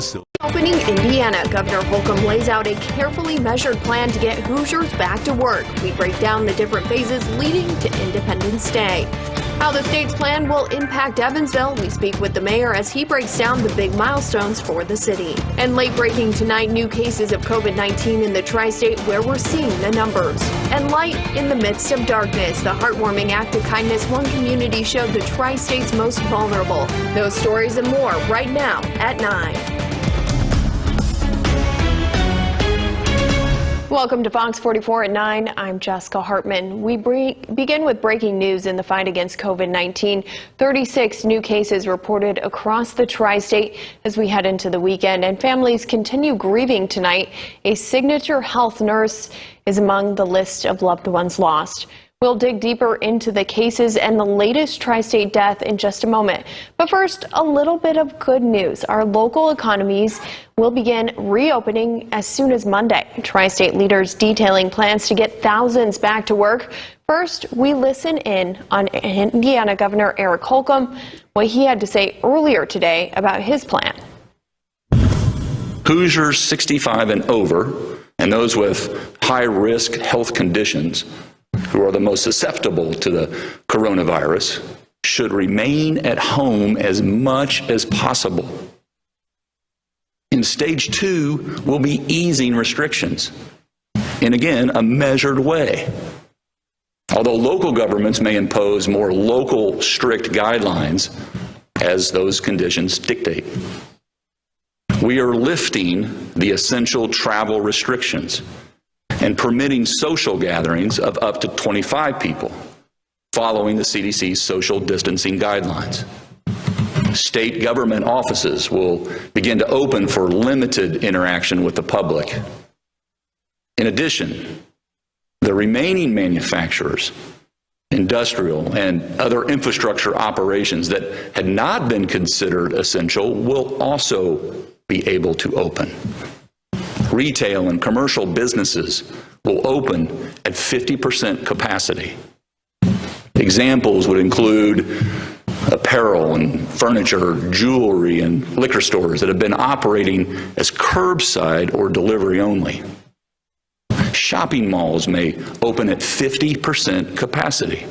facility. Opening Indiana, Governor Holcomb lays out a carefully measured plan to get Hoosiers back to work. We break down the different phases leading to Independence Day. How the state's plan will impact Evansville, we speak with the mayor as he breaks down the big milestones for the city. And late breaking tonight, new cases of COVID-19 in the tri-state where we're seeing the numbers. And light in the midst of darkness, the heartwarming act of kindness one community showed the tri-state's most vulnerable. Those stories and more right now at 9. Welcome to Fox 44 at 9. I'm Jessica Hartman. We begin with breaking news in the fight against COVID-19. 36 new cases reported across the tri-state as we head into the weekend, and families continue grieving tonight. A Signature Health nurse is among the list of loved ones lost. We'll dig deeper into the cases and the latest tri-state death in just a moment. But first, a little bit of good news. Our local economies will begin reopening as soon as Monday. Tri-state leaders detailing plans to get thousands back to work. First, we listen in on Indiana Governor Eric Holcomb, what he had to say earlier today about his plan. Hoosiers 65 and over, and those with high-risk health conditions who are the most susceptible to the coronavirus should remain at home as much as possible. In stage 2, we'll be easing restrictions in, again, a measured way. Although local governments may impose more local strict guidelines as those conditions dictate. We are lifting the essential travel restrictions and permitting social gatherings of up to 25 people, following the CDC's social distancing guidelines. State government offices will begin to open for limited interaction with the public. In addition, the remaining manufacturers, industrial, and other infrastructure operations that had not been considered essential will also be able to open. Retail and commercial businesses will open at 50% capacity. Examples would include apparel and furniture, jewelry, and liquor stores that have been operating as curbside or delivery only. Shopping malls may open at 50% capacity,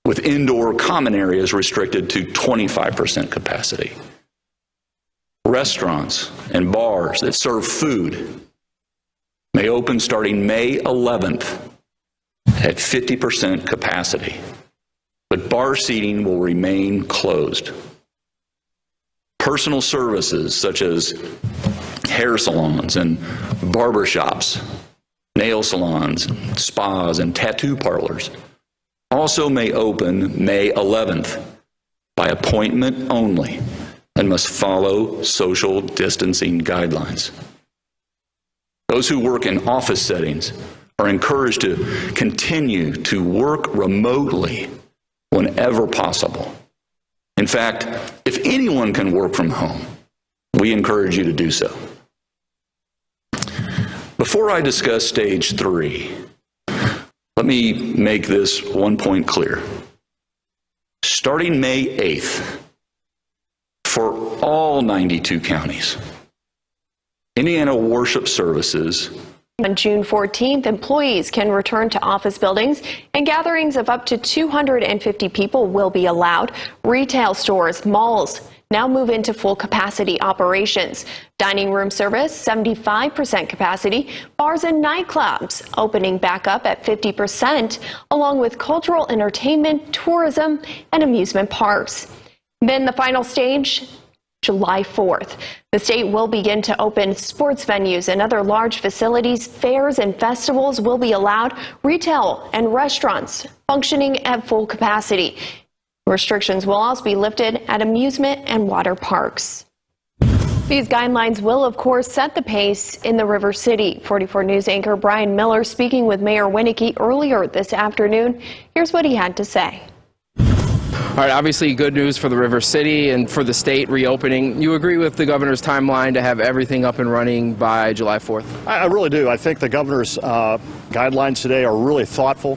with indoor common areas restricted to 25% capacity. Restaurants and bars that serve food may open starting May 11th at 50% capacity, but bar seating will remain closed. Personal services such as hair salons and barbershops, nail salons, spas, and tattoo parlors also may open May 11th by appointment only and must follow social distancing guidelines. Those who work in office settings are encouraged to continue to work remotely whenever possible. In fact, if anyone can work from home, we encourage you to do so. Before I discuss stage 3, let me make this one point clear. Starting May 8th, for all 92 counties, Indiana worship services. On June 14th, employees can return to office buildings and gatherings of up to 250 people will be allowed. Retail stores, malls now move into full capacity operations. Dining room service, 75% capacity. Bars and nightclubs opening back up at 50%, along with cultural entertainment, tourism, and amusement parks. Then the final stage, July 4th. The state will begin to open sports venues and other large facilities. Fairs and festivals will be allowed. Retail and restaurants functioning at full capacity. Restrictions will also be lifted at amusement and water parks. These guidelines will, of course, set the pace in the River City. 44 News anchor Brian Miller speaking with Mayor Winnicky earlier this afternoon. Here's what he had to say. All right, obviously good news for the River City and for the state reopening. You agree with the governor's timeline to have everything up and running by July 4th? I really do. I think the governor's guidelines today are really thoughtful.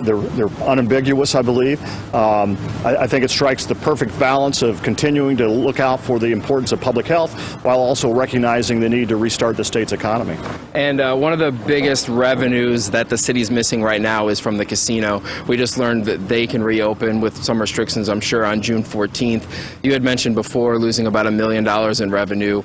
They're unambiguous, I believe. I think it strikes the perfect balance of continuing to look out for the importance of public health while also recognizing the need to restart the state's economy. And one of the biggest revenues that the city's missing right now is from the casino. We just learned that they can reopen with some restrictions, I'm sure, on June 14th. You had mentioned before losing about $1 million in revenue.